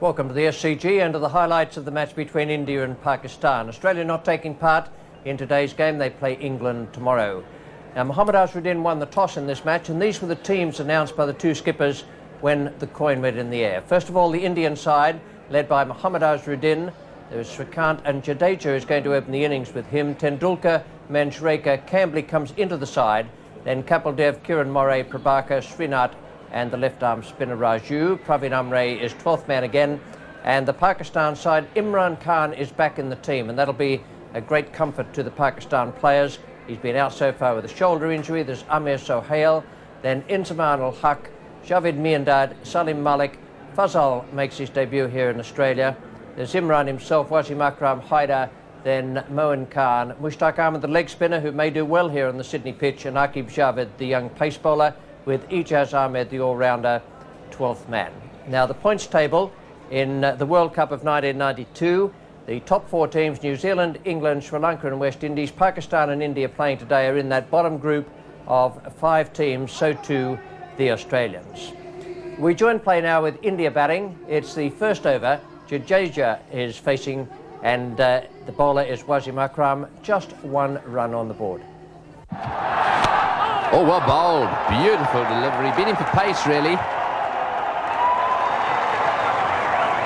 Welcome to the SCG and to the highlights of the match between India and Pakistan. Australia not taking part in today's game. They play England tomorrow. Now, Mohammad Azharuddin won the toss in this match, and these were the teams announced by the two skippers when the coin went in the air. First of all, the Indian side, led by Mohammad Azharuddin. There's Shrikant, and Jadeja is going to open the innings with him. Tendulkar, Manjrekar, Cambley comes into the side. Then Kapildev, Kiran Morey, Prabhakar, Srinath, and the left-arm spinner Raju. Praveen Amre is 12th man again. And the Pakistan side, Imran Khan is back in the team, and that'll be a great comfort to the Pakistan players. He's been out so far with a shoulder injury. There's Amir Sohail, then Inzamam ul-Haq, Javed Miandad, Salim Malik. Fazal makes his debut here in Australia. There's Imran himself, Wasim Akram, Haidar, then Moin Khan, Mushtaq Ahmed, the leg spinner, who may do well here on the Sydney pitch, and Aqib Javed, the young pace bowler, with Ijaz Ahmed, the all-rounder, 12th man. Now, the points table in the World Cup of 1992, the top four teams, New Zealand, England, Sri Lanka and West Indies, Pakistan and India playing today, are in that bottom group of 5 teams, so too the Australians. We join play now with India batting. It's the first over. Jadeja is facing, and the bowler is Wasim Akram. Just 1 run on the board. Oh, well bowled. Beautiful delivery. Beating for pace, really.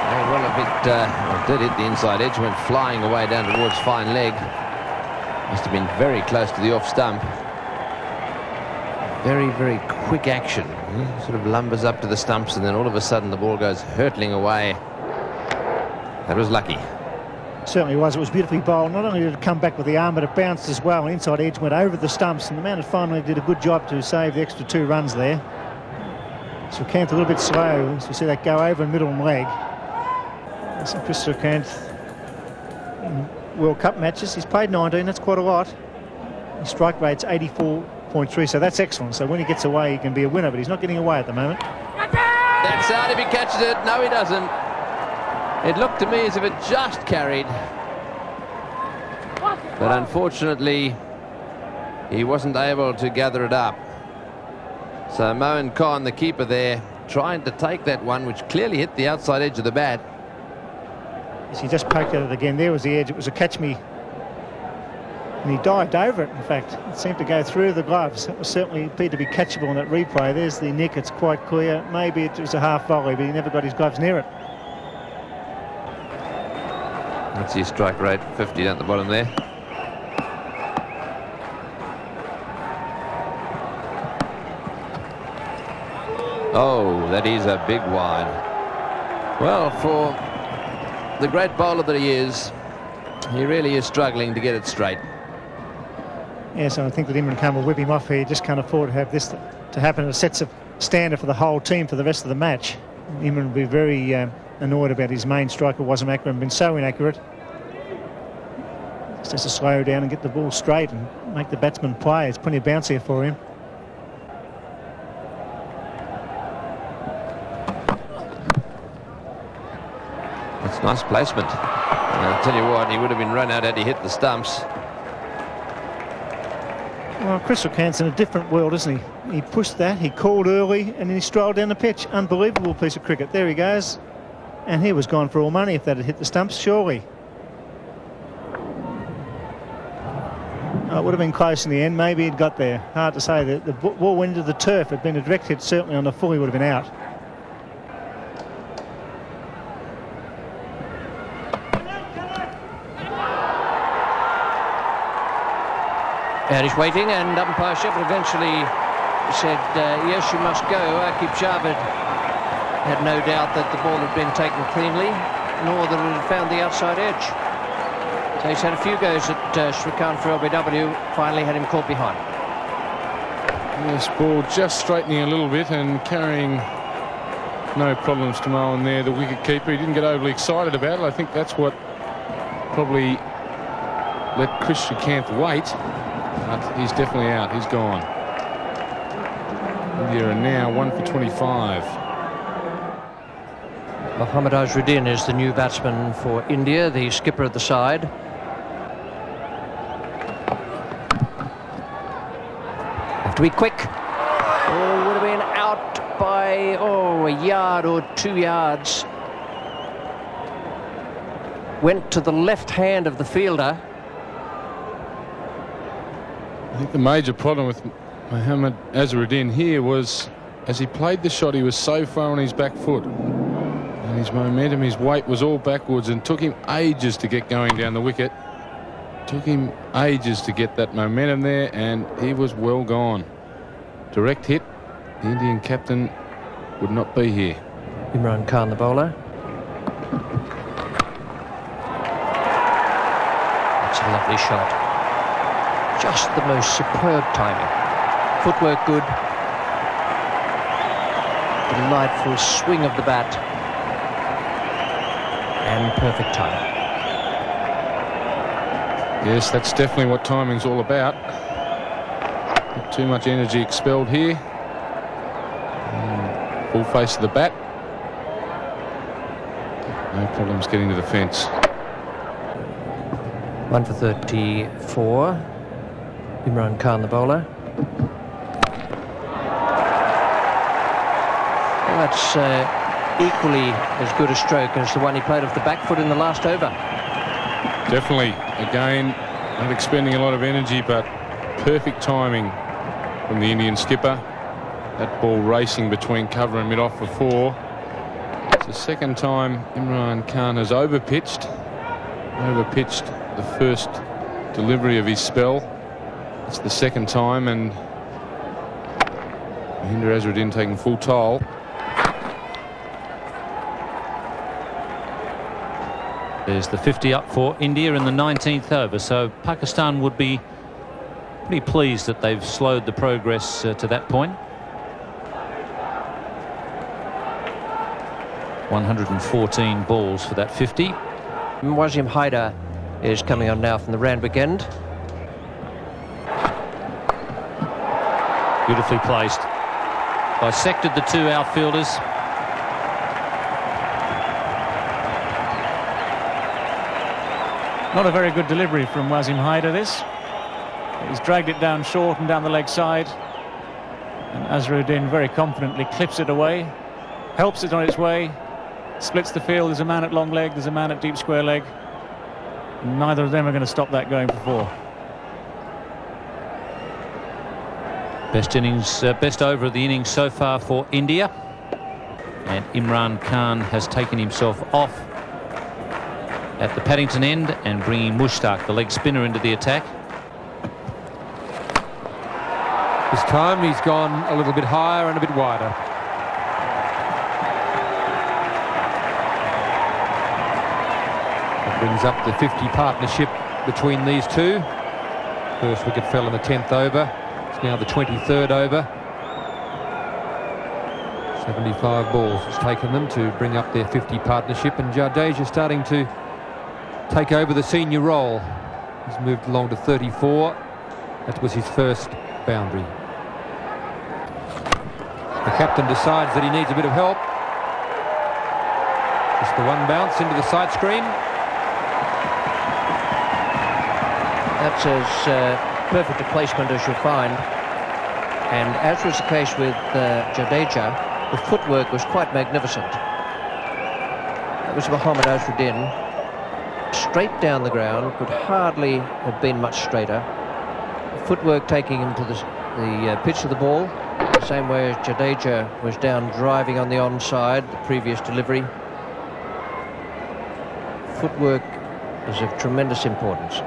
Oh, well, if it did hit the inside edge, went flying away down towards fine leg. Must have been very close to the off stump. Very, very quick action. Sort of lumbers up to the stumps, and then all of a sudden the ball goes hurtling away. That was lucky. Certainly was. It was beautifully bowled. Not only did it come back with the arm, but it bounced as well. Inside edge went over the stumps, and the man finally did a good job to save the extra 2 runs there. Srikant a little bit slow, so we see that go over in middle and leg. So Chris Srikant in World Cup matches, he's played 19, that's quite a lot. His strike rate's 84.3, so that's excellent. So when he gets away, he can be a winner, but he's not getting away at the moment. That's out if he catches it. No, he doesn't. It looked to me as if it just carried. But unfortunately, he wasn't able to gather it up. So Moin Khan, the keeper there, trying to take that one, which clearly hit the outside edge of the bat. Yes, he just poked at it again. There was the edge. It was a catch me. And he dived over it, in fact. It seemed to go through the gloves. It was certainly appeared to be catchable in that replay. There's the nick. It's quite clear. Maybe it was a half volley, but he never got his gloves near it. That's his strike rate, 50 down at the bottom there. Oh, that is a big wide. Well, for the great bowler that he is, he really is struggling to get it straight. Yes, I think that Imran Khan will whip him off here. He just can't afford to have this to happen. It sets a standard for the whole team for the rest of the match. Imran will be very annoyed about his main striker, Wasim Akram, been so inaccurate. Just has to slow down and get the ball straight and make the batsman play. There's plenty of bounce here for him. That's nice placement. And I'll tell you what, he would have been run out had he hit the stumps. Well, Chris Srikant's in a different world, isn't he? He pushed that, he called early, and then he strolled down the pitch. Unbelievable piece of cricket. There he goes. And he was gone for all money if that had hit the stumps, surely. Oh, it would have been close in the end. Maybe he'd got there. Hard to say. The ball went into the turf. It had been a direct hit, certainly on the full, he would have been out. And he's waiting, and umpire Shepard eventually said, yes, you must go. Aqib Javed had no doubt that the ball had been taken cleanly, nor that it had found the outside edge. So he's had a few goes at Srikant for LBW, finally had him caught behind. This ball just straightening a little bit and carrying no problems to Moen there, the wicket keeper. He didn't get overly excited about it. I think that's what probably let Chris Srikant wait. But he's definitely out. He's gone. India are now 1 for 25. Mohammad Azharuddin is the new batsman for India, the skipper at the side. Have to be quick. Oh, would have been out by away, a yard or 2 yards. Went to the left hand of the fielder. I think the major problem with Mohammad Azharuddin here was, as he played the shot, he was so far on his back foot. And his momentum, his weight was all backwards, and took him ages to get going down the wicket. Took him ages to get that momentum there, and he was well gone. Direct hit, the Indian captain would not be here. Imran Khan, the bowler. That's a lovely shot. Just the most superb timing. Footwork good. Delightful swing of the bat. And perfect timing. Yes, that's definitely what timing's all about. Not too much energy expelled here. And full face of the bat. No problems getting to the fence. 1 for 34. Imran Khan, the bowler. Well, that's equally as good a stroke as the one he played off the back foot in the last over. Definitely. Again, not expending a lot of energy, but perfect timing from the Indian skipper. That ball racing between cover and mid-off for 4. It's the second time Imran Khan has overpitched the first delivery of his spell. It's the second time, and Mohammad Azharuddin taking full toll. There's the 50 up for India in the 19th over, so Pakistan would be pretty pleased that they've slowed the progress to that point. 114 balls for that 50. Wasim Haider is coming on now from the Randwick end. Beautifully placed. Dissected the 2 outfielders. Not a very good delivery from Wasim Haider, this. He's dragged it down short and down the leg side. And Azharuddin very confidently clips it away, helps it on its way, splits the field. There's a man at long leg, there's a man at deep square leg. And neither of them are going to stop that going for 4. Best over of the innings so far for India. And Imran Khan has taken himself off at the Paddington end and bringing Mushtaq, the leg spinner, into the attack. This time he's gone a little bit higher and a bit wider. That brings up the 50 partnership between these two. First wicket fell in the 10th over. It's now the 23rd over. 75 balls it's taken them to bring up their 50 partnership, and Jadeja starting to take over the senior role. He's moved along to 34. That was his first boundary. The captain decides that he needs a bit of help. Just the one bounce into the side screen. That's as perfect a placement as you'll find. And as was the case with Jadeja, the footwork was quite magnificent. That was Mohammad Azharuddin. Straight down the ground, could hardly have been much straighter. The footwork taking him to the pitch of the ball, the same way as Jadeja was down driving on the onside, the previous delivery. Footwork is of tremendous importance.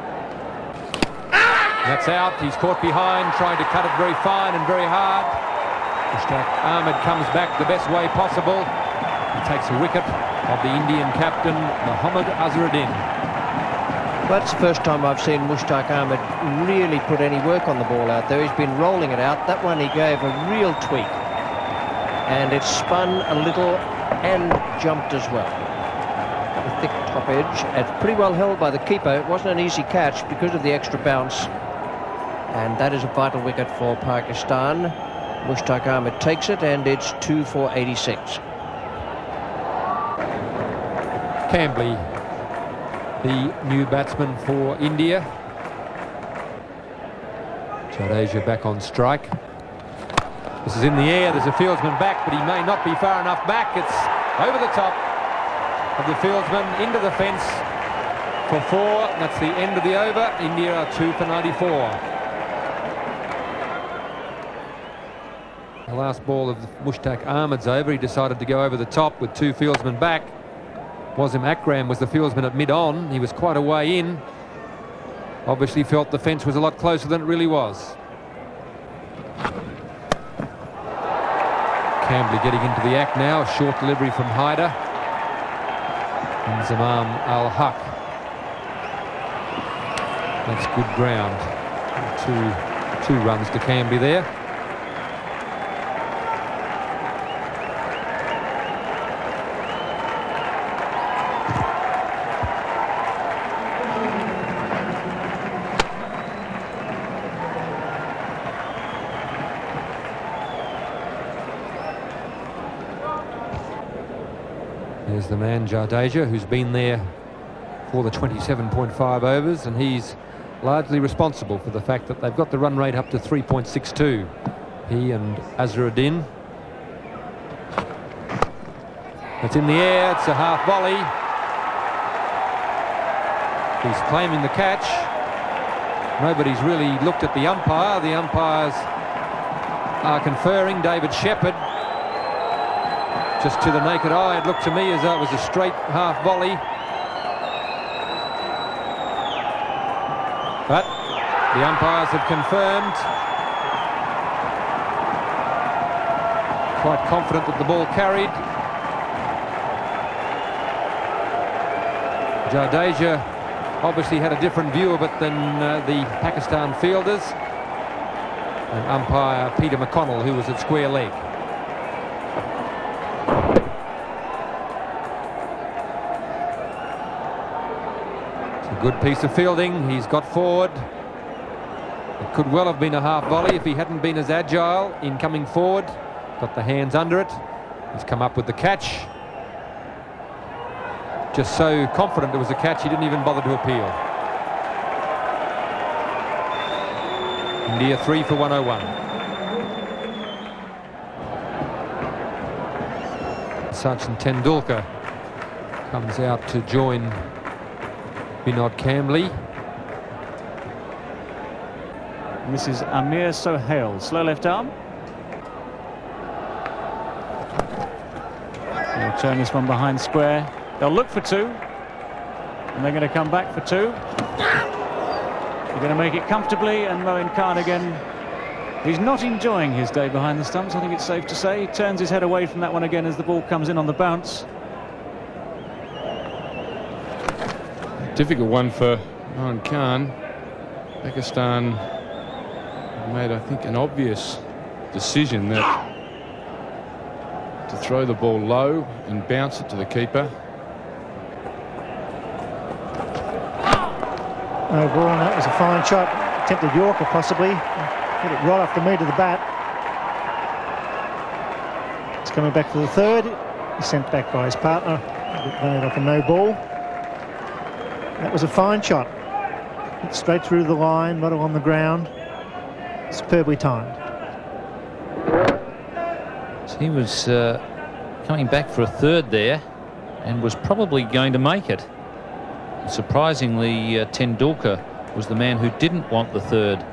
That's out. He's caught behind, trying to cut it very fine and very hard. Mushtaq Ahmed comes back the best way possible. He takes a wicket of the Indian captain, Mohammad Azharuddin. That's the first time I've seen Mushtaq Ahmed really put any work on the ball out there. He's been rolling it out. That one he gave a real tweak. And it spun a little and jumped as well. The thick top edge. It's pretty well held by the keeper. It wasn't an easy catch because of the extra bounce. And that is a vital wicket for Pakistan. Mushtaq Ahmed takes it, and it's 2 for 86. Cambley, the new batsman for India. Jadeja back on strike. This is in the air. There's a fieldsman back, but he may not be far enough back. It's over the top of the fieldsman into the fence for 4. That's the end of the over. India are 2 for 94. The last ball of Mushtaq Ahmed's over. He decided to go over the top with 2 fieldsmen back. Wasim Akram was the fieldsman at mid-on. He was quite a way in. Obviously felt the fence was a lot closer than it really was. Cambly getting into the act now. A short delivery from Haider. And Zamam Al-Haq. That's good ground. Two runs to Cambly there. There's the man, Jadeja, who's been there for the 27.5 overs, and he's largely responsible for the fact that they've got the run rate up to 3.62. He and Azharuddin. It's in the air, it's a half volley. He's claiming the catch. Nobody's really looked at the umpire. The umpires are conferring. David Shepherd, just to the naked eye, it looked to me as though it was a straight half volley. But the umpires have confirmed. Quite confident that the ball carried. Jadeja obviously had a different view of it than the Pakistan fielders. And umpire Peter McConnell, who was at square leg. Good piece of fielding. He's got forward. It could well have been a half volley if he hadn't been as agile in coming forward. Got the hands under it. He's come up with the catch. Just so confident it was a catch, he didn't even bother to appeal. India 3 for 101. Sachin Tendulkar comes out to join Vinod Cambly. And this is Amir Sohail, slow left arm. They'll turn this one behind square. They'll look for 2, and they're going to come back for 2. They're going to make it comfortably, and Moin Khan again. He's not enjoying his day behind the stumps, I think it's safe to say. He turns his head away from that one again as the ball comes in on the bounce. Difficult one for Moin Khan. Pakistan made, I think, an obvious decision that to throw the ball low and bounce it to the keeper. No ball, and that was a fine shot. Attempted Yorker possibly. Hit it right off the meat of the bat. It's coming back for the 3rd. He's sent back by his partner. Made like a no ball. That was a fine shot. Hit straight through the line, right on the ground. Superbly timed. So he was coming back for a 3rd there and was probably going to make it. Surprisingly, Tendulkar was the man who didn't want the 3rd.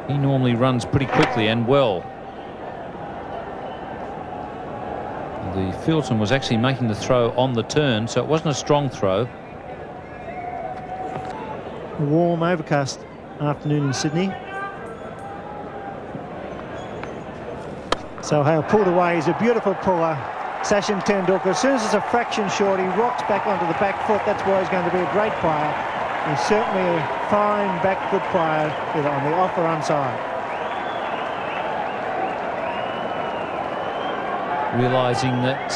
He normally runs pretty quickly and well. The fieldsman was actually making the throw on the turn, so it wasn't a strong throw. A warm, overcast afternoon in Sydney. So Hale pulled away. He's a beautiful puller. Sachin Tendulkar, as soon as it's a fraction short, he rocks back onto the back foot. That's why he's going to be a great player. He's certainly a fine back foot player, either on the off or onside. Realising that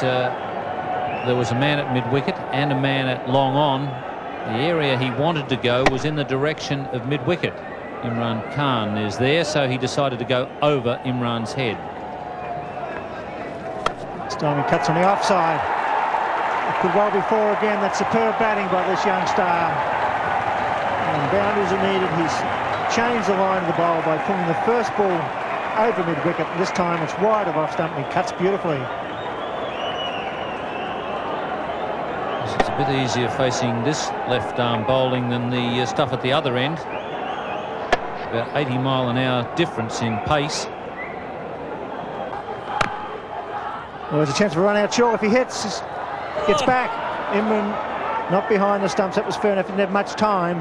there was a man at mid-wicket and a man at long on, the area he wanted to go was in the direction of mid-wicket. Imran Khan is there, so he decided to go over Imran's head. This time he cuts on the offside. It could well be 4 again. That's superb batting by this young star. And boundaries are needed. He's changed the line of the bowl by pulling the first ball over mid-wicket. This time it's wide of off stump and he cuts beautifully. It's a bit easier facing this left-arm bowling than the stuff at the other end. About 80-mile-an-hour difference in pace. Well, there's a chance of a run out short if he hits. Gets back. Imran not behind the stumps. That was fair enough. Didn't have much time.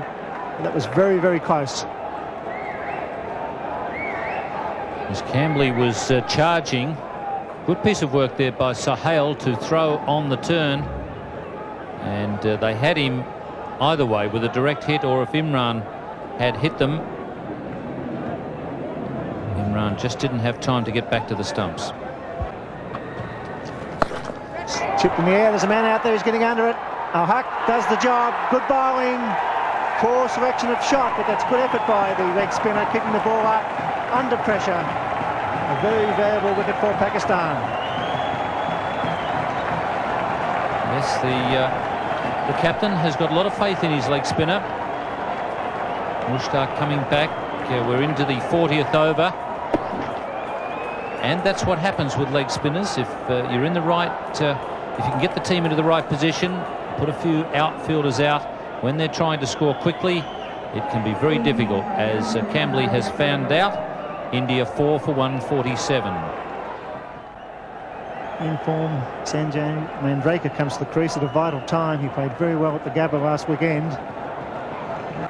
That was very, very close. As Cambley was charging, good piece of work there by Sahel to throw on the turn, and they had him either way with a direct hit, or if Imran had hit them, Imran just didn't have time to get back to the stumps. Chipped in the air. There's a man out there who's getting under it. Al-Haq does the job. Good bowling. Poor selection of shot, but that's good effort by the leg spinner, keeping the ball up under pressure. A very valuable wicket for Pakistan. Yes, the captain has got a lot of faith in his leg spinner. Mushtaq coming back. We're into the 40th over. And that's what happens with leg spinners. If you're in the right, if you can get the team into the right position, put a few outfielders out when they're trying to score quickly, it can be very difficult, as Cambley has found out. India 4 for 147. In form, Sanjay Mandraker comes to the crease at a vital time. He played very well at the Gabba last weekend.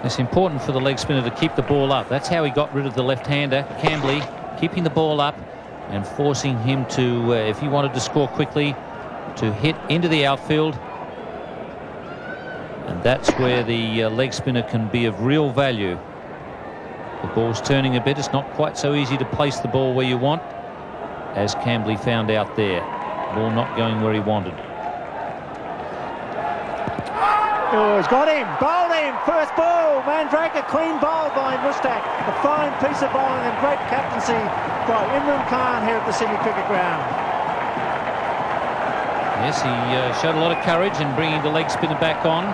It's important for the leg spinner to keep the ball up. That's how he got rid of the left-hander, Cambley, keeping the ball up and forcing him to, if he wanted to score quickly, to hit into the outfield. And that's where the leg spinner can be of real value. The ball's turning a bit. It's not quite so easy to place the ball where you want, as Cambley found out there. Ball not going where he wanted. Oh, he's got him. Bowled him. First ball. Mandraker clean bowl by Mushtaq. A fine piece of bowling and great captaincy by Imran Khan here at the Sydney Cricket Ground. Yes, he showed a lot of courage in bringing the leg spinner back on.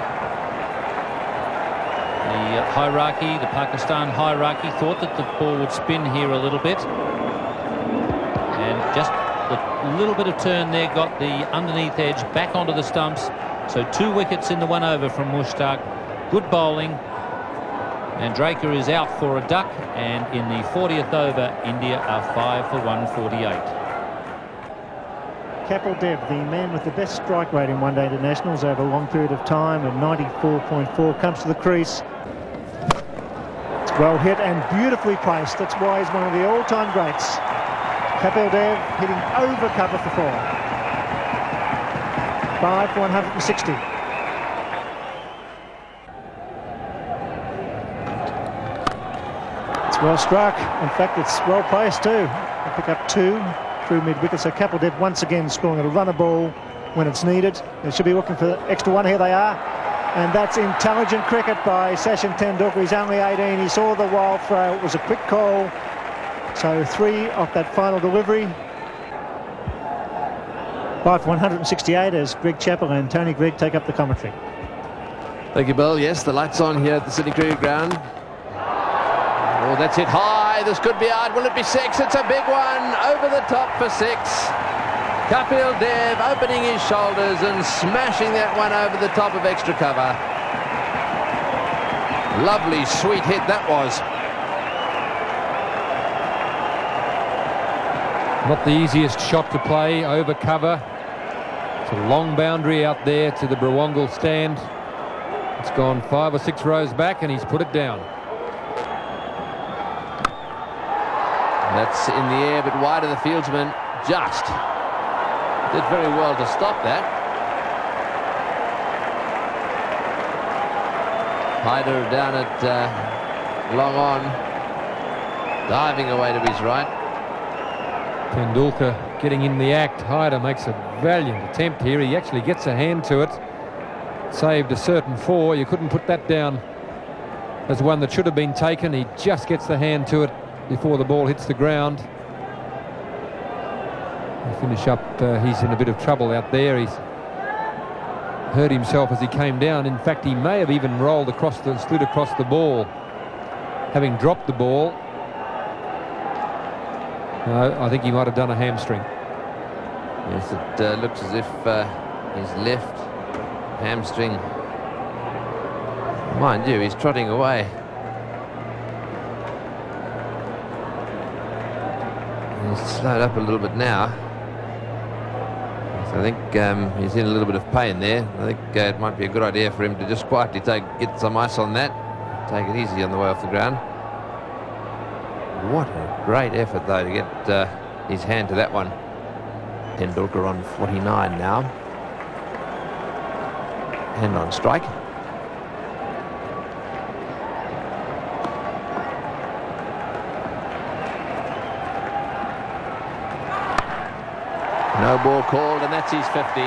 The hierarchy, the Pakistan hierarchy, thought that the ball would spin here a little bit. And just a little bit of turn there got the underneath edge back onto the stumps. So 2 wickets in the 1 over from Mushtaq. Good bowling. And Draker is out for a duck. And in the 40th over, India are 5 for 148. Kapil Dev, the man with the best strike rate in one-day internationals over a long period of time, at 94.4, comes to the crease. It's well hit and beautifully placed. That's why he's one of the all-time greats. Kapil Dev hitting over cover for 4. 5 for 160. It's well struck. In fact, it's well placed too. They pick up 2 through mid-wicket. So Kapil Dev once again scoring a runner ball when it's needed. They should be looking for the extra 1. Here they are. And that's intelligent cricket by Sachin Tendulkar. He's only 18. He saw the wild throw. It was a quick call. So 3 off that final delivery. 5 for 168 as Greg Chappell and Tony Gregg take up the commentary. Thank you, Bill. Yes, the lights on here at the Sydney Cricket Ground. Oh, that's hit high. This could be out. Will it be 6? It's a big one. Over the top for 6. Kapil Dev opening his shoulders and smashing that one over the top of extra cover. Lovely, sweet hit that was. Not the easiest shot to play, over cover. It's a long boundary out there to the Brawangal stand. It's gone 5 or 6 rows back and he's put it down. That's in the air, but wide of the fieldsman. Just did very well to stop that. Hyder down at long on, diving away to his right. Tendulkar getting in the act. Hyder makes a valiant attempt here. He actually gets a hand to it. Saved a certain 4. You couldn't put that down as one that should have been taken. He just gets the hand to it before the ball hits the ground. He'll finish up. He's in a bit of trouble out there. He's hurt himself as he came down. In fact, he may have even rolled across the, slid across the ball, having dropped the ball. No, I think he might have done a hamstring. Yes, it looks as if his left hamstring. Mind you, he's trotting away. He's slowed up a little bit now. So I think he's in a little bit of pain there. I think it might be a good idea for him to just quietly get some ice on that. Take it easy on the way off the ground. What a great effort, though, to get his hand to that one. Tendulkar on 49 now. Hand on strike. No ball called, and that's his 50.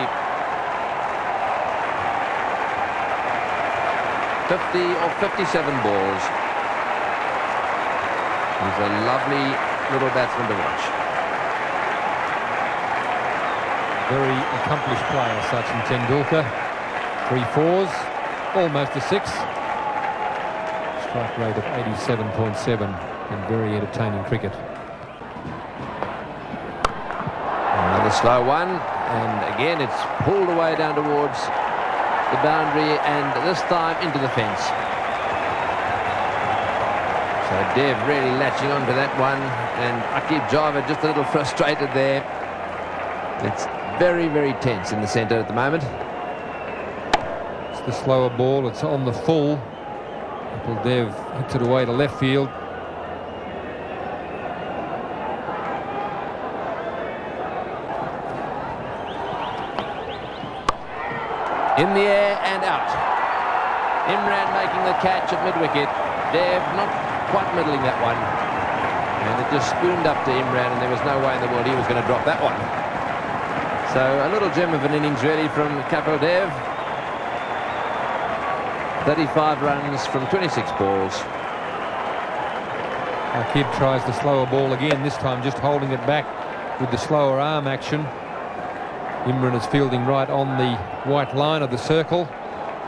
50 or 57 balls. He's a lovely little batsman to watch. Very accomplished player, Sachin Tendulkar. 3 fours, almost a 6. Strike rate of 87.7 and very entertaining cricket. Another slow one, and again it's pulled away down towards the boundary, and this time into the fence. So Dev really latching onto that one, and Aqib Javed just a little frustrated there. It's very, very tense in the centre at the moment. It's the slower ball, it's on the full. Kapil Dev hits it away to left field. In the air and out. Imran making the catch at mid-wicket. Dev not quite middling that one. And it just spooned up to Imran, and there was no way in the world he was going to drop that one. So a little gem of an innings really from Kapil Dev. 35 runs from 26 balls. Aqib tries the slower ball again, this time just holding it back with the slower arm action. Imran is fielding right on the white line of the circle.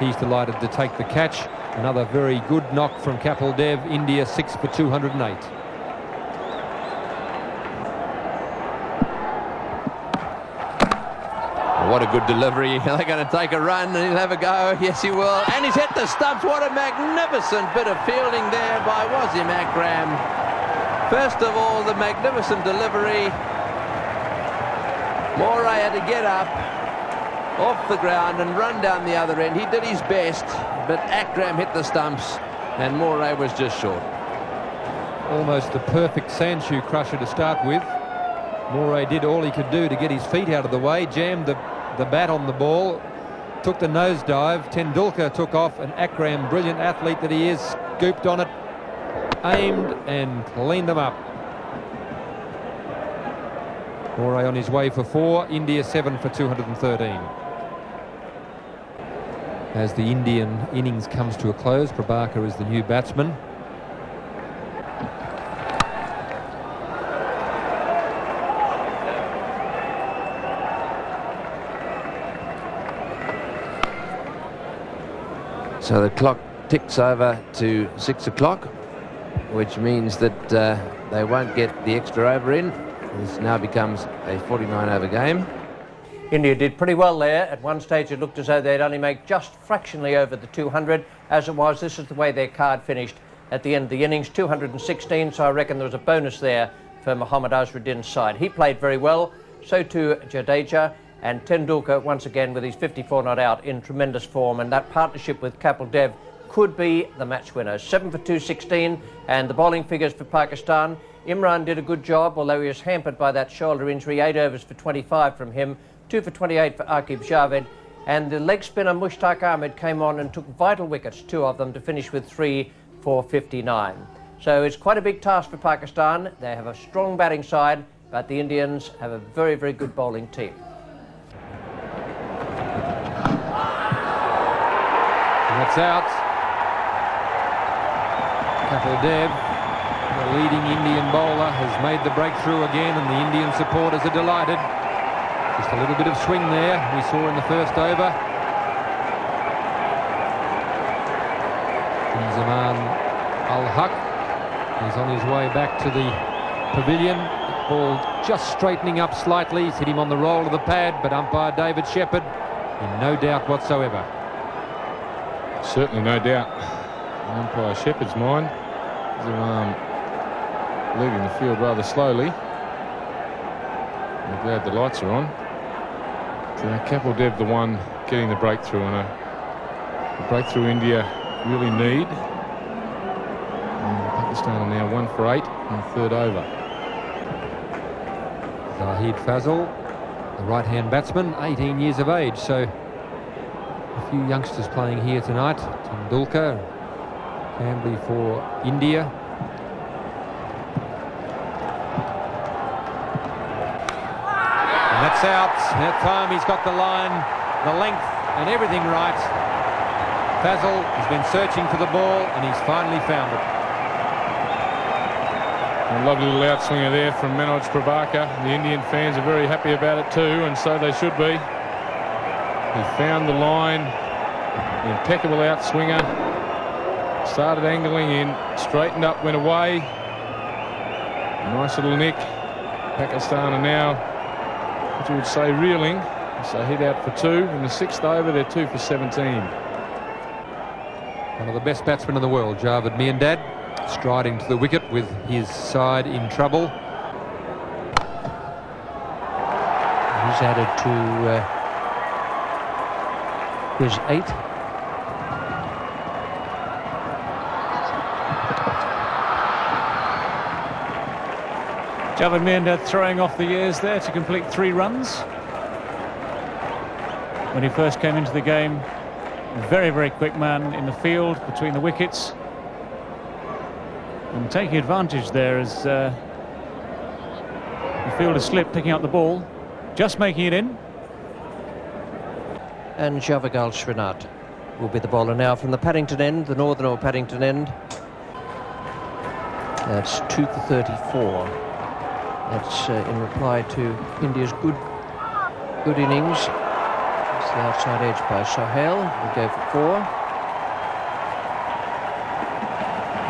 He's delighted to take the catch. Another very good knock from Kapil Dev. India 6 for 208. What a good delivery. They're going to take a run and he'll have a go. Yes, he will. And he's hit the stumps. What a magnificent bit of fielding there by Wasim Akram. First of all, the magnificent delivery. Moray had to get up off the ground and run down the other end. He did his best, but Akram hit the stumps and Moray was just short. Almost the perfect sandshoe crusher to start with. Moray did all he could do to get his feet out of the way, jammed the bat on the ball, took the nosedive. Tendulkar took off, and Akram, brilliant athlete that he is, scooped on it, aimed and cleaned them up. Moray on his way for 4, India 7 for 213. As the Indian innings comes to a close, Prabhakar is the new batsman. So the clock ticks over to 6 o'clock, which means that they won't get the extra over in. This now becomes a 49-over game. India did pretty well there. At one stage it looked as though they'd only make just fractionally over the 200. As it was, this is the way their card finished at the end of the innings, 216, so I reckon there was a bonus there for Mohammad Azharuddin's side. He played very well, so too Jadeja, and Tendulkar once again with his 54 not out in tremendous form, and that partnership with Kapil Dev could be the match winner. 7 for 216, and the bowling figures for Pakistan. Imran did a good job, although he was hampered by that shoulder injury. 8 overs for 25 from him, 2 for 28 for Aqib Javed, and the leg spinner Mushtaq Ahmed came on and took vital wickets, 2 of them, to finish with 3 for 59. So it's quite a big task for Pakistan. They have a strong batting side, but the Indians have a very, very good bowling team. And that's out. Kapil Dev, the leading Indian bowler, has made the breakthrough again, and the Indian supporters are delighted. Just a little bit of swing there we saw in the first over. Zaman Al-Haq is on his way back to the pavilion. It Ball just straightening up slightly. He's hit him on the roll of the pad, but umpire David Shepherd in no doubt whatsoever. Certainly no doubt. Umpire Shepherd's mind. Leaving the field rather slowly. I'm glad the lights are on. So Kapil Dev the one getting the breakthrough, and a breakthrough India really need. And Pakistan are now 1 for 8 in the third over. Zahid Fazal, the right-hand batsman, 18 years of age, so a few youngsters playing here tonight. Tendulkar, Camberley for India. And that's out. That time he's got the line, the length and everything right. Fazal has been searching for the ball and he's finally found it. A lovely little outswinger there from Manoj Prabhakar. The Indian fans are very happy about it too, and so they should be. He found the line. Impeccable outswinger. Started angling in, straightened up, went away. Nice little nick. Pakistan are now, what you would say, reeling. So hit out for 2 in the 6th over. They're 2 for 17. One of the best batsmen in the world, Javed Miandad, striding to the wicket with his side in trouble. He's added to his 8. Javed Miandad throwing off the years there to complete 3 runs. When he first came into the game, very, very quick man in the field between the wickets. And taking advantage there as the fielder slipped, picking up the ball, just making it in. And Javagal Srinath will be the bowler now from the Paddington end, the northern or Paddington end. That's 2 for 34. That's in reply to India's good innings. It's the outside edge by Sohail. We'll go for 4.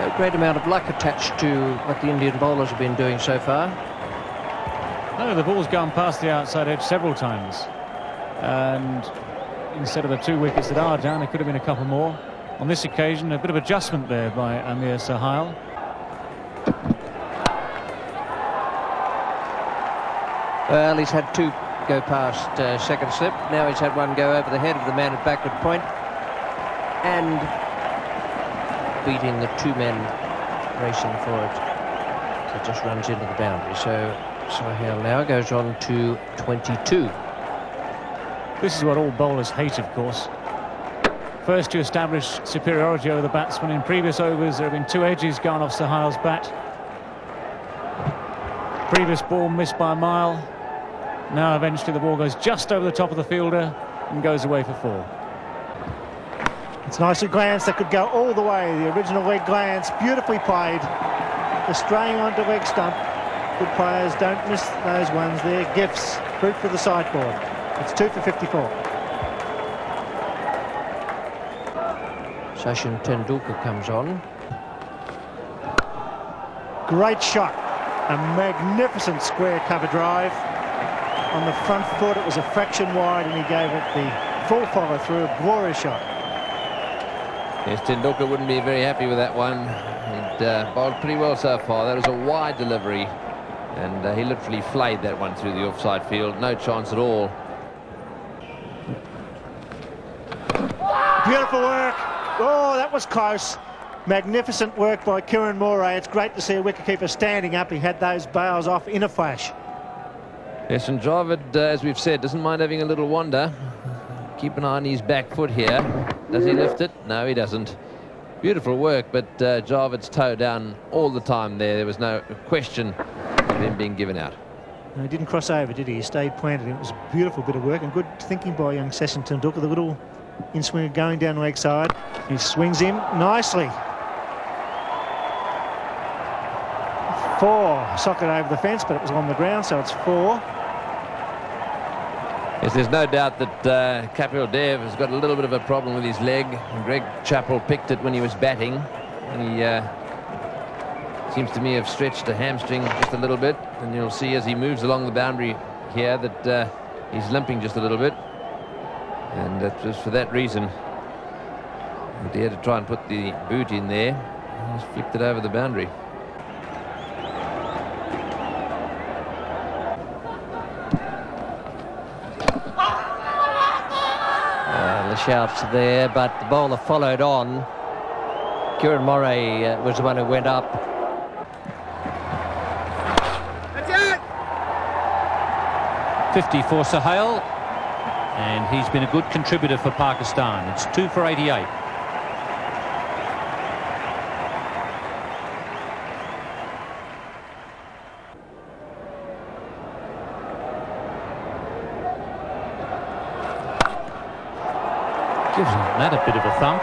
A great amount of luck attached to what the Indian bowlers have been doing so far. No, the ball's gone past the outside edge several times. And instead of the 2 wickets that are down, there could have been a couple more. On this occasion, a bit of adjustment there by Amir Sohail. Well, he's had 2 go past second slip. Now he's had 1 go over the head of the man at backward point. And beating the 2 men racing for it. So it just runs into the boundary. So Sohail now goes on to 22. This is what all bowlers hate, of course. First to establish superiority over the batsman. In previous overs, there have been 2 edges gone off Sohail's bat. Previous ball missed by a mile. Now eventually the ball goes just over the top of the fielder and goes away for 4. It's nicely glanced. That could go all the way. The original leg glance, beautifully played. The straying onto leg stump. Good players don't miss those ones. They're gifts. Fruit for the sideboard. It's 2 for 54. Sachin Tendulkar comes on. Great shot. A magnificent square cover drive. On the front foot, it was a fraction wide, and he gave it the full follow through. A glorious shot. Yes, Tendulkar wouldn't be very happy with that one. He'd bowled pretty well so far. That was a wide delivery, and he literally flayed that one through the offside field. No chance at all. Beautiful work. Oh, that was close. Magnificent work by Kieran Moray. It's great to see a wicketkeeper standing up. He had those bails off in a flash. Yes, and Javed, as we've said, doesn't mind having a little wander. Keep an eye on his back foot here. Does he lift it? No, he doesn't. Beautiful work, but Javed's toe down all the time there. There was no question of him being given out. No, he didn't cross over, did he? He stayed planted. It was a beautiful bit of work and good thinking by young Sachin Tendulkar. The little in-swinger going down leg side. He swings him nicely. 4. Socket over the fence, but it was on the ground, so it's 4. Yes, there's no doubt that Kapil Dev has got a little bit of a problem with his leg. And Greg Chappell picked it when he was batting, and he seems to me have stretched a hamstring just a little bit, and you'll see as he moves along the boundary here that he's limping just a little bit, and it was for that reason he had to try and put the boot in there. He's flicked it over the boundary. The shouts there, but the bowler followed on. Kieran Moray was the one who went up. That's it! 50 for Sohail, and he's been a good contributor for Pakistan. It's 2 for 88. Gives that a bit of a thump.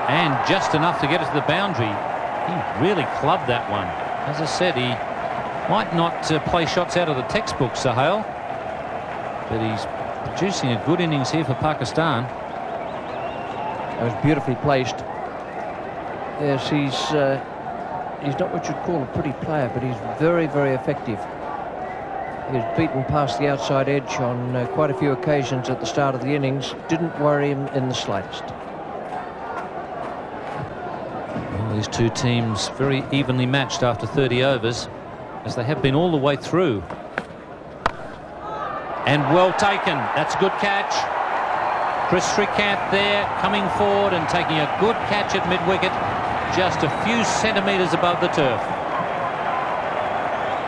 And just enough to get it to the boundary. He really clubbed that one. As I said, he might not play shots out of the textbook, Sohail, but he's producing a good innings here for Pakistan. That was beautifully placed. Yes, he's not what you'd call a pretty player, but he's very, very effective. He was beaten past the outside edge on quite a few occasions at the start of the innings. Didn't worry him in the slightest. Well, these two teams very evenly matched after 30 overs, as they have been all the way through. And well taken. That's a good catch. Chris Srikanth there, coming forward and taking a good catch at mid-wicket, just a few centimetres above the turf.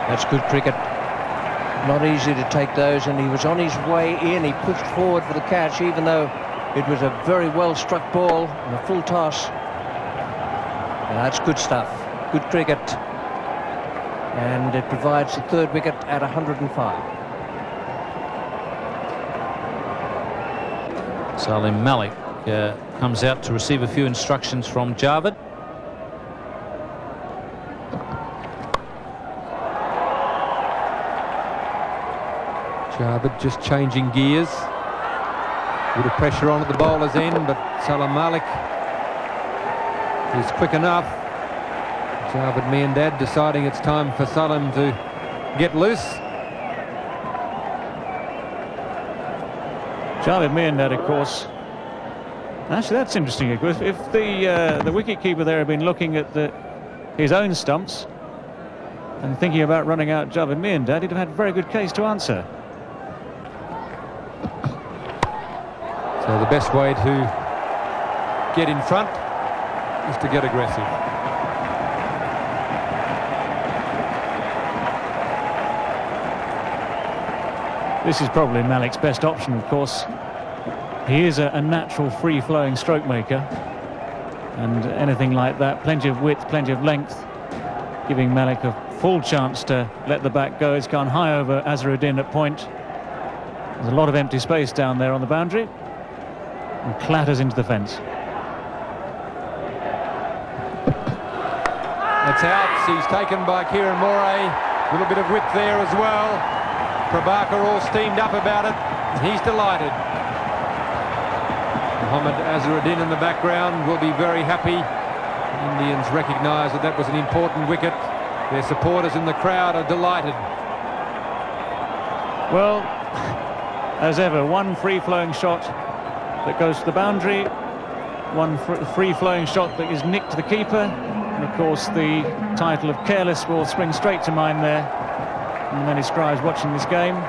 That's good cricket. Not easy to take those, and he was on his way in. He pushed forward for the catch, even though it was a very well struck ball and a full toss. Now, that's good stuff. Good cricket. And it provides the third wicket at 105. Salim Malik comes out to receive a few instructions from Javed. Javed just changing gears. A bit of pressure on at the bowler's end, but Salim Malik is quick enough. Javed Miandad deciding it's time for Salim to get loose. Javed Miandad, of course. Actually, that's interesting. If the wicketkeeper there had been looking at his own stumps and thinking about running out Javed Miandad, he'd have had a very good case to answer. So the best way to get in front is to get aggressive. This is probably Malik's best option, of course. He is a natural free-flowing stroke maker, and anything like that, plenty of width, plenty of length, giving Malik a full chance to let the bat go. It's gone high over Azharuddin at point. There's a lot of empty space down there on the boundary, and clatters into the fence. That's out. He's taken by Kieran Moray. A little bit of width there as well. Prabhakar all steamed up about it. He's delighted. Mohammad Azharuddin in the background will be very happy. The Indians recognise that that was an important wicket. Their supporters in the crowd are delighted. Well, as ever, one free-flowing shot that goes to the boundary, one free-flowing shot that is nicked to the keeper, and of course the title of careless will spring straight to mind there. And many scribes watching this game.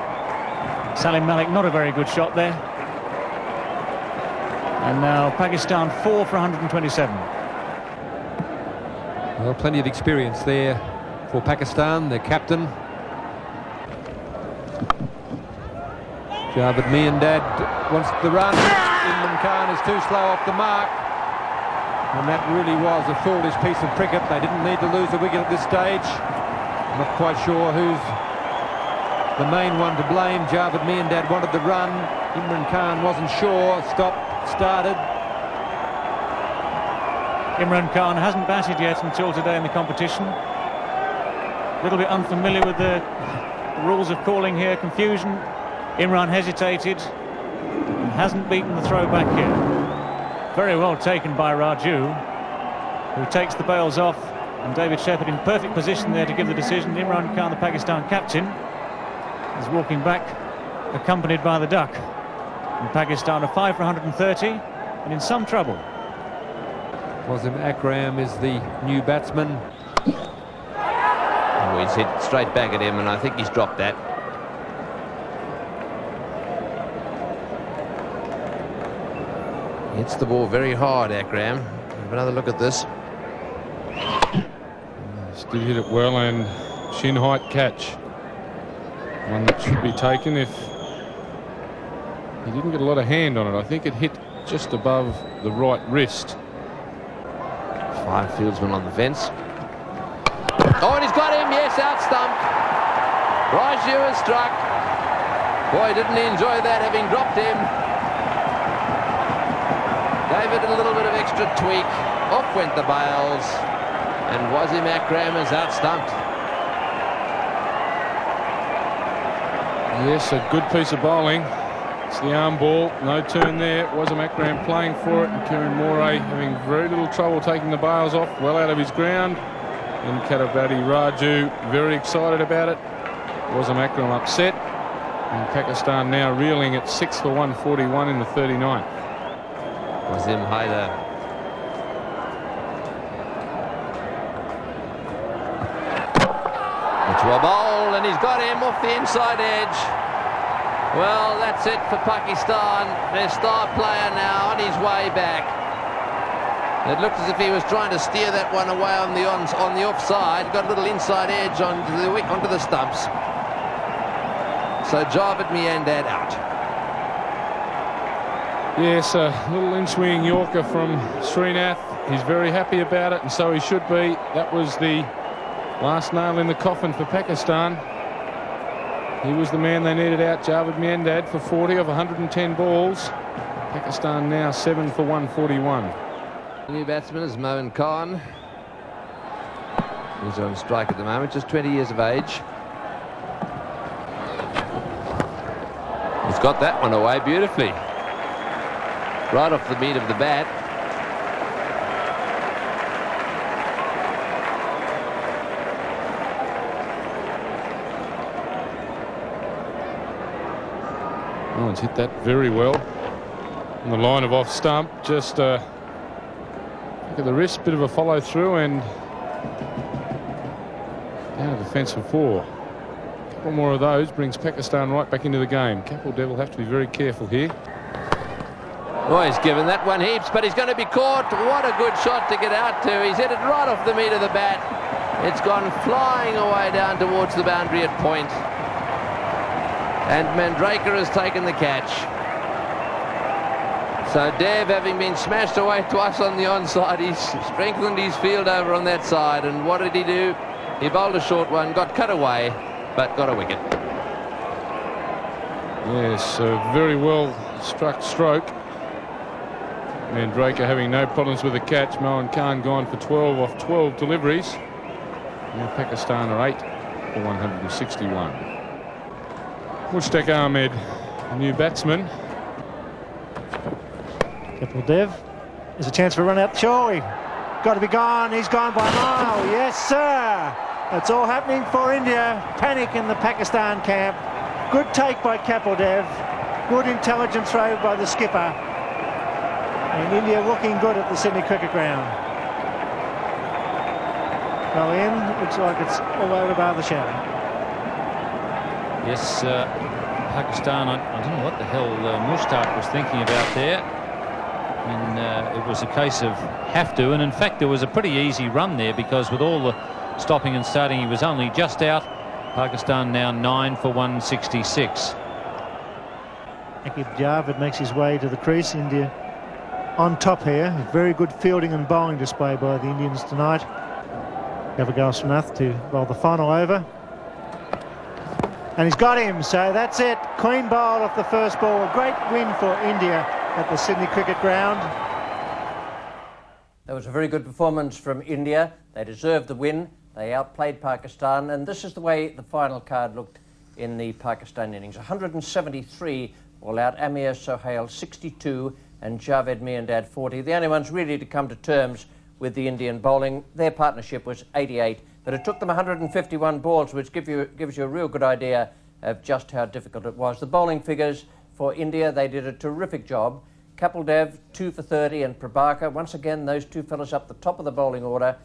Salim Malik, not a very good shot there. And now Pakistan 4 for 127. Well, plenty of experience there for Pakistan, their captain. Javed Miandad wants the run. Imran Khan is too slow off the mark. And that really was a foolish piece of cricket. They didn't need to lose a wicket at this stage. I'm not quite sure who's the main one to blame. Javed Miandad wanted the run. Imran Khan wasn't sure. Stopped, started. Imran Khan hasn't batted yet until today in the competition. A little bit unfamiliar with the rules of calling here, confusion. Imran hesitated and hasn't beaten the throw back here. Very well taken by Raju, who takes the bails off, and David Shepherd in perfect position there to give the decision. Imran Khan, the Pakistan captain, is walking back, accompanied by the duck. And Pakistan are 5 for 130 and in some trouble. Wasim Akram is the new batsman. Oh, he's hit straight back at him, and I think he's dropped that. Hits the ball very hard, Akram. Have another look at this. Did hit it well, and shin height catch. One that should be taken if he didn't get a lot of hand on it. I think it hit just above the right wrist. 5 fieldsmen on the fence. Oh, and he's got him. Yes, out stumped. Raju has struck. Boy, didn't he enjoy that, having dropped him. Gave it a little bit of extra tweak. Off went the bails. And Wasim Akram is out stumped. Yes, a good piece of bowling. It's the arm ball. No turn there. Wasim Akram playing for it. And Kieran Moray having very little trouble taking the bails off. Well out of his ground. And Katabati Raju very excited about it. Wasim Akram upset. And Pakistan now reeling at 6 for 141 in the 39th. Wasim Haider. To a bowl, and he's got him off the inside edge. Well, that's it for Pakistan. Their star player now on his way back. It looked as if he was trying to steer that one away on the offside. Got a little inside edge onto the stumps. So Javed Miandad out. Yes, a little in-swinging Yorker from Srinath. He's very happy about it, and so he should be. That was the last nail in the coffin for Pakistan. He was the man they needed out, Javed Miandad, for 40 of 110 balls. Pakistan now 7 for 141. The new batsman is Moin Khan. He's on strike at the moment, just 20 years of age. He's got that one away beautifully. Right off the beat of the bat. Oh, it's hit that very well. On the line of off stump, just look at the wrist, bit of a follow through, and down to the fence for 4. A couple more of those brings Pakistan right back into the game. Kapil Dev will have to be very careful here. Oh, he's given that one heaps, but he's going to be caught. What a good shot to get out to. He's hit it right off the meat of the bat. It's gone flying away down towards the boundary at point. And Mandraker has taken the catch. So Dev, having been smashed away twice on the onside, he's strengthened his field over on that side. And what did he do? He bowled a short one, got cut away, but got a wicket. Yes, a very well struck stroke. Mandraker having no problems with the catch. Moin Khan gone for 12 off 12 deliveries. Now Pakistan are 8 for 161. Mushtaq Ahmed, a new batsman. Kapil Dev. There's a chance for a run out the shore. Got to be gone. He's gone by a mile. Yes, sir. That's all happening for India. Panic in the Pakistan camp. Good take by Kapil Dev. Good intelligent throw by the skipper. And India looking good at the Sydney Cricket Ground. Well, in, looks like it's all over bar the shadow. Yes, Pakistan, I don't know what the hell Mushtaq was thinking about there. And it was a case of have to, and in fact there was a pretty easy run there, because with all the stopping and starting he was only just out. Pakistan now 9 for 166. Akib Javed makes his way to the crease. India on top here. Very good fielding and bowling display by the Indians tonight. Gavagal Srinath to bowl the final over. And he's got him, so that's it. Clean bowl off the first ball. A great win for India at the Sydney Cricket Ground. That was a very good performance from India. They deserved the win. They outplayed Pakistan, and this is the way the final card looked in the Pakistan innings. 173 all out. Amir Sohail 62 and Javed Miandad 40. The only ones really to come to terms with the Indian bowling. Their partnership was 88, but it took them 151 balls, which gives you a real good idea of just how difficult it was. The bowling figures for India, they did a terrific job. Kapil Dev, 2 for 30, and Prabhakar, once again, those two fellas up the top of the bowling order,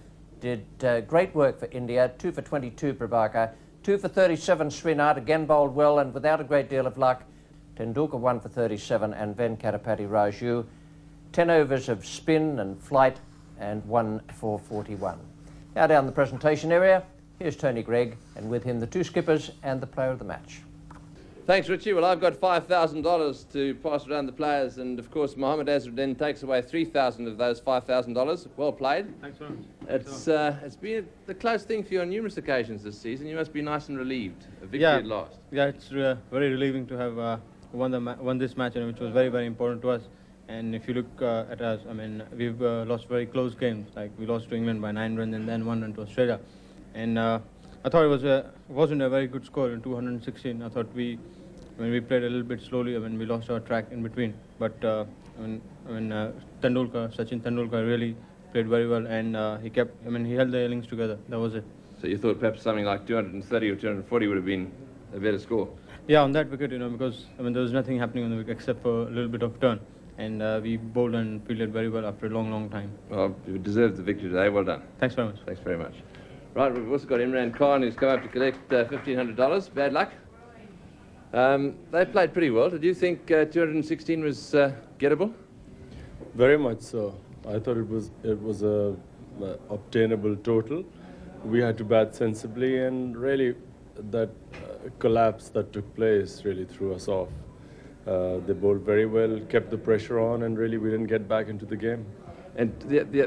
did great work for India. 2 for 22, Prabhakar. 2 for 37, Srinath, again bowled well and without a great deal of luck. Tendulkar 1 for 37 and Venkatapati Raju. 10 overs of spin and flight and 1 for 41. Now down the presentation area, here's Tony Greig, and with him the two skippers and the player of the match. Thanks, Richie. Well, I've got $5,000 to pass around the players, and of course Mohammed Azharuddin takes away $3,000 of those $5,000. Well played. Thanks very much. It's been the close thing for you on numerous occasions this season. You must be nice and relieved. A victory at last. Yeah, it's very relieving to have won this match, which was very, very important to us. And if you look at us, I mean, we've lost very close games. Like we lost to England by 9 runs and then 1 run to Australia. And I thought it wasn't a very good score in 216. I thought we played a little bit slowly. I mean, we lost our track in between. But Sachin Tendulkar really played very well, and he held the innings together. That was it. So you thought perhaps something like 230 or 240 would have been a better score? Yeah, on that wicket, because there was nothing happening on the wicket except for a little bit of turn, and we bowled and fielded very well after a long, long time. Well, you deserved the victory today. Well done. Thanks very much. Thanks very much. Right, we've also got Imran Khan, who's come up to collect $1,500. Bad luck. They played pretty well. Did you think 216 was gettable? Very much so. I thought it was a obtainable total. We had to bat sensibly, and really that collapse that took place really threw us off. They bowled very well, kept the pressure on, and really we didn't get back into the game. And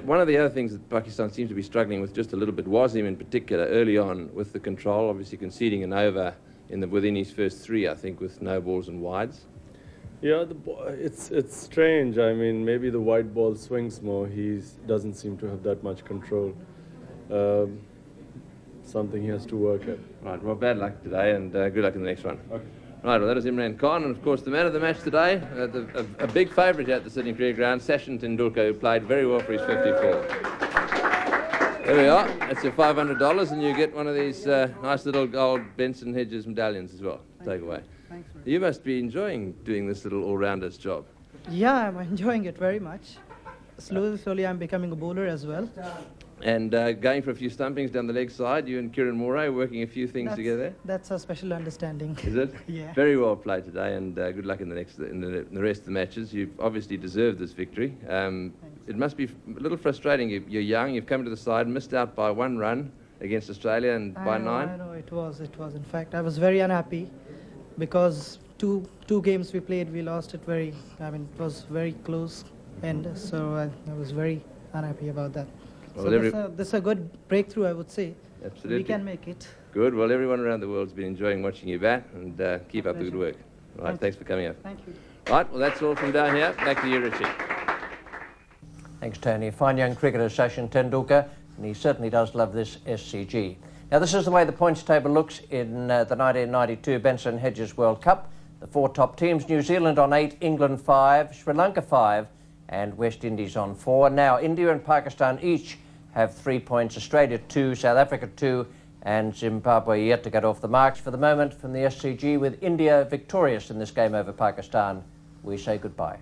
one of the other things that Pakistan seems to be struggling with just a little bit, Wasim in particular, early on with the control, obviously conceding an over within his first 3, I think, with no balls and wides. Yeah, it's strange. I mean, maybe the white ball swings more. He doesn't seem to have that much control. Something he has to work at. Right, well, bad luck today, and good luck in the next one. Okay. Right, well, that is Imran Khan, and of course the man of the match today, a big favourite here at the Sydney Cricket Ground, Sachin Tendulkar, who played very well for his 54. There we are. That's your $500, and you get one of these nice little gold Benson Hedges medallions as well. Take away. Thanks, man. You must be enjoying doing this little all-rounders job. Yeah, I'm enjoying it very much. Slowly, I'm becoming a bowler as well. And going for a few stumpings down the leg side, you and Kieran Moray working a few things together. That's a special understanding. Is it? Yeah. Very well played today, and good luck in the rest of the matches. You've obviously deserved this victory. It must be a little frustrating. You're young. You've come to the side, missed out by 1 run against Australia, and by 9. I know it was. In fact, I was very unhappy because two games we played, we lost it it was very close, and so I was very unhappy about that. Well, so this is a good breakthrough, I would say. Absolutely. We can make it. Good. Well, everyone around the world's been enjoying watching you bat, and keep up the good work. Right, thanks for coming up. Thank you. Right, well, that's all from down here. Back to you, Richie. Thanks, Tony. Fine young cricketer, Sachin Tendulkar, and he certainly does love this SCG. Now, this is the way the points table looks in the 1992 Benson Hedges World Cup. The 4 top teams: New Zealand on 8, England 5, Sri Lanka 5, and West Indies on 4. Now, India and Pakistan each have 3 points, Australia 2, South Africa 2, and Zimbabwe yet to get off the marks. For the moment, from the SCG, with India victorious in this game over Pakistan, we say goodbye.